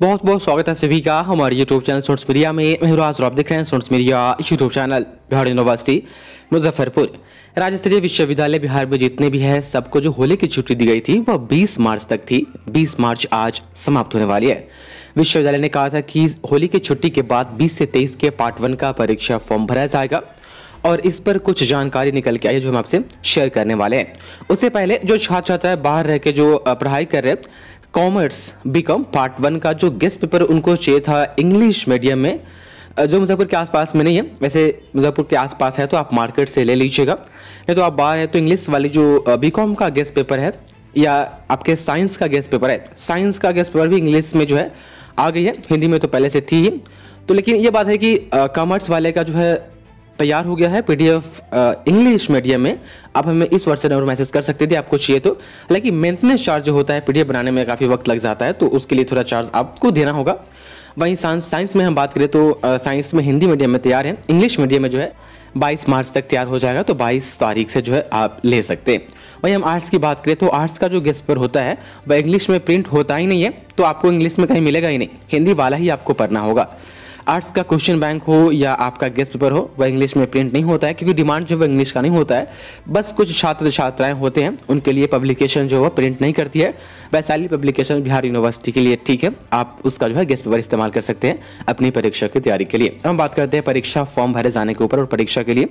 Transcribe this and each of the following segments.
बहुत बहुत स्वागत है सभी का हमारे यूट्यूब चैनल स्टूडेंट्स मीडिया में। मैं राज और आप देख रहे हैं students media YouTube channel. Bihar university Muzaffarpur राज्य स्तरीय विश्वविद्यालय बिहार में जितने भी है सबको जो होली की छुट्टी दी गई थी वह 20 मार्च तक थी। 20 मार्च आज समाप्त होने वाली है। विश्वविद्यालय ने कहा था कि होली की छुट्टी के बाद 20 से 23 के पार्ट 1 का परीक्षा फॉर्म भरा जाएगा और इस पर कुछ जानकारी निकल के आई है जो हम आपसे शेयर करने वाले हैं। उससे पहले जो छात्र छात्राएं बाहर रह के जो पढ़ाई कर रहे हैं, कॉमर्स बीकॉम पार्ट 1 का जो गेस्ट पेपर उनको चाहिए था इंग्लिश मीडियम में, जो मुजफ्फरपुर के आसपास में नहीं है। वैसे मुजफ्फरपुर के आसपास है तो आप मार्केट से ले लीजिएगा, नहीं तो आप बाहर है तो इंग्लिश वाली जो बीकॉम का गेस्ट पेपर है या आपके साइंस का गेस्ट पेपर है, साइंस का गेस्ट पेपर भी इंग्लिश में जो है आ गई है। हिंदी में तो पहले से थी ही, तो लेकिन ये बात है कि कॉमर्स वाले का जो है तैयार हो गया है पीडीएफ इंग्लिश मीडियम में। आप हमें इस व्हाट्सएप नंबर मैसेज कर सकते थे आपको चाहिए तो। हालांकि मेंटेनेंस चार्ज जो होता है पीडीएफ बनाने में काफ़ी वक्त लग जाता है, तो उसके लिए थोड़ा चार्ज आपको देना होगा। वहीं साइंस में हम बात करें तो साइंस में हिंदी मीडियम में तैयार है, इंग्लिश मीडियम में जो है 22 मार्च तक तैयार हो जाएगा, तो 22 तारीख से जो है आप ले सकते हैं। वहीं हम आर्ट्स की बात करें तो आर्ट्स का जो गेस्ट पेपर होता है वह इंग्लिश में प्रिंट होता ही नहीं है, तो आपको इंग्लिश में कहीं मिलेगा ही नहीं, हिंदी वाला ही आपको पढ़ना होगा। आर्ट्स का क्वेश्चन बैंक हो या आपका गेस्ट पेपर हो वह इंग्लिश में प्रिंट नहीं होता है, क्योंकि डिमांड जो है इंग्लिश का नहीं होता है। बस कुछ छात्र छात्राएं होते हैं उनके लिए पब्लिकेशन जो है प्रिंट नहीं करती है। वैशाली पब्लिकेशन बिहार यूनिवर्सिटी के लिए ठीक है, आप उसका जो है गेस्ट पेपर इस्तेमाल कर सकते हैं अपनी परीक्षा की तैयारी के लिए। हम बात करते हैं परीक्षा फॉर्म भरे जाने के ऊपर और परीक्षा के लिए,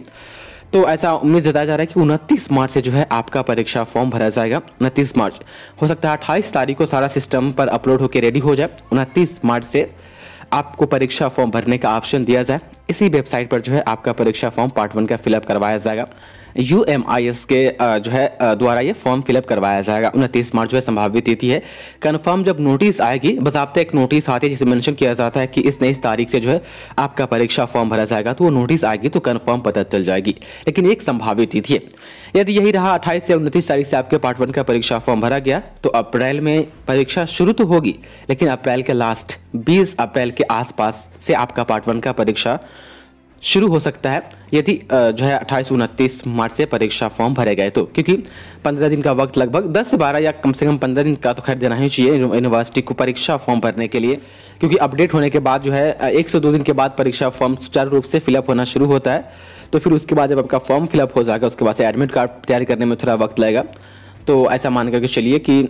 तो ऐसा उम्मीद जताया जा रहा है कि 29 मार्च से जो है आपका परीक्षा फॉर्म भरा जाएगा। 29 मार्च हो सकता है 28 तारीख को सारा सिस्टम पर अपलोड होकर रेडी हो जाए। 29 मार्च से आपको परीक्षा फॉर्म भरने का ऑप्शन दिया जाए। इसी वेबसाइट पर जो है आपका परीक्षा फॉर्म पार्ट 1 का फिलअप करवाया जाएगा। UMIS के जो है द्वारा ये फॉर्म फिलअप करवाया जाएगा। 29 मार्च जो है संभावित तिथि है। कंफर्म जब नोटिस आएगी, बज़ाब्ता एक नोटिस आती है जिसे मेंशन किया जाता है कि इस तारीख से जो है आपका परीक्षा फॉर्म भरा जाएगा, तो वो नोटिस आएगी तो कंफर्म पता चल जाएगी। लेकिन एक संभावित तिथि है, यदि यही रहा 28 से 29 तारीख से आपके पार्ट 1 का परीक्षा फॉर्म भरा गया तो अप्रैल में परीक्षा शुरू तो होगी, लेकिन अप्रैल के लास्ट 20 अप्रैल के आसपास से आपका पार्ट 1 का परीक्षा शुरू हो सकता है, यदि जो है 28-29 मार्च से परीक्षा फॉर्म भरे गए तो। क्योंकि 15 दिन का वक्त, लगभग 10 से 12 या कम से कम 15 दिन का तो खैर देना ही चाहिए यूनिवर्सिटी को परीक्षा फॉर्म भरने के लिए, क्योंकि अपडेट होने के बाद जो है 1 से 2 दिन के बाद परीक्षा फॉर्म सुचारू रूप से फिलअप होना शुरू होता है। तो फिर उसके बाद जब आपका फॉर्म फिलअप हो जाएगा उसके बाद से एडमिट कार्ड तैयार करने में थोड़ा वक्त लगेगा। तो ऐसा मान करके चलिए कि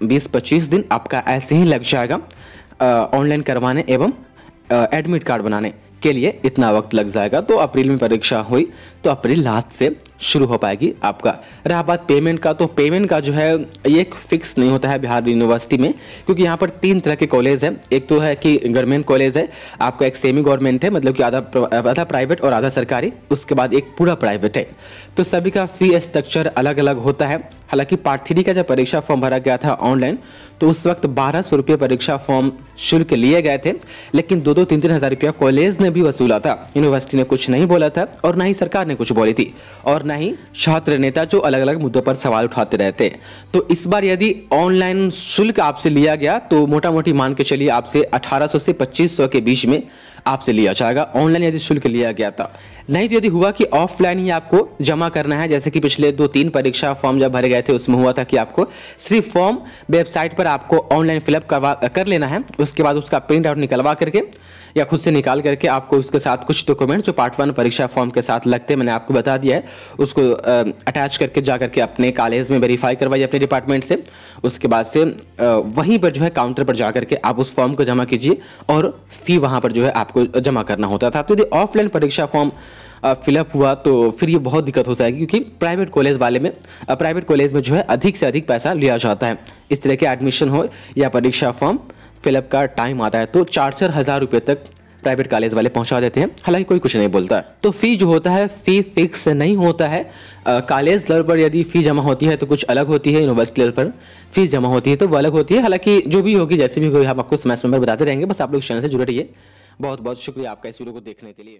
20-25 दिन आपका ऐसे ही लग जाएगा ऑनलाइन करवाने एवं एडमिट कार्ड बनाने के लिए, इतना वक्त लग जाएगा। तो अप्रैल में परीक्षा हुई तो अप्रैल लास्ट से शुरू हो पाएगी आपका। रहा बात पेमेंट का, तो पेमेंट का जो है ये एक फिक्स नहीं होता है बिहार यूनिवर्सिटी में, क्योंकि यहाँ पर 3 तरह के कॉलेज हैं। एक तो है कि गवर्नमेंट कॉलेज है, आपका एक सेमी गवर्नमेंट है, मतलब कि आधा प्राइवेट और आधा सरकारी, उसके बाद एक पूरा प्राइवेट है। तो सभी का फी स्ट्रक्चर अलग अलग होता है। हालांकि पार्ट 3 का जब परीक्षा फॉर्म भरा गया था ऑनलाइन तो उस वक्त 1200 रुपये परीक्षा फॉर्म शुल्क लिए गए थे, लेकिन 2-3 हज़ार रुपया कॉलेज ने भी वसूला था। यूनिवर्सिटी ने कुछ नहीं बोला था और ना ही सरकार ने कुछ बोली थी, और ना ही छात्र नेता जो अलग अलग मुद्दों पर सवाल उठाते रहते हैं। तो इस बार यदि ऑनलाइन शुल्क आपसे लिया गया तो मोटा मोटी मान के चलिए आपसे 1800 से 2500 के बीच में आपसे लिया जाएगा, ऑनलाइन यदि शुल्क लिया गया था। नहीं तो यदि हुआ कि ऑफलाइन ही आपको जमा करना है, जैसे कि पिछले 2-3 परीक्षा फॉर्म जब भरे गए थे उसमें हुआ था कि आपको सिर्फ फॉर्म वेबसाइट पर आपको ऑनलाइन फिलअप कर लेना है, उसके बाद उसका प्रिंट आउट निकलवा करके या खुद से निकाल करके आपको उसके साथ कुछ डॉक्यूमेंट जो पार्ट 1 परीक्षा फॉर्म के साथ लगते हैं, मैंने आपको बता दिया है, उसको अटैच करके जा करके अपने कॉलेज में वेरीफाई करवाइए अपने डिपार्टमेंट से। उसके बाद से वहीं पर जो है काउंटर पर जा करके आप उस फॉर्म को जमा कीजिए और फी वहाँ पर जो है आपको जमा करना होता था। तो यदि ऑफलाइन परीक्षा फॉर्म फिलअप हुआ तो फिर ये बहुत दिक्कत हो जाएगी, क्योंकि प्राइवेट कॉलेज में जो है अधिक से अधिक पैसा लिया जाता है। इस तरह के एडमिशन हो या परीक्षा फॉर्म फिलअप का टाइम आता है तो 4-4 हज़ार रुपये तक प्राइवेट कॉलेज वाले पहुंचा देते हैं, हालांकि कोई कुछ नहीं बोलता। तो फी जो होता है फी फिक्स नहीं होता है। कॉलेज लेवल पर यदि फी जमा होती है तो कुछ अलग होती है, यूनिवर्सिटी लेवल पर फीस जमा होती है तो वो अलग होती है। हालांकि जो भी होगी जैसे भी होगी हम आपको समय समय पर बताते रहेंगे, बस आप लोग चैनल से जुड़े रहिए। बहुत बहुत शुक्रिया आपका इस वीडियो को देखने के लिए।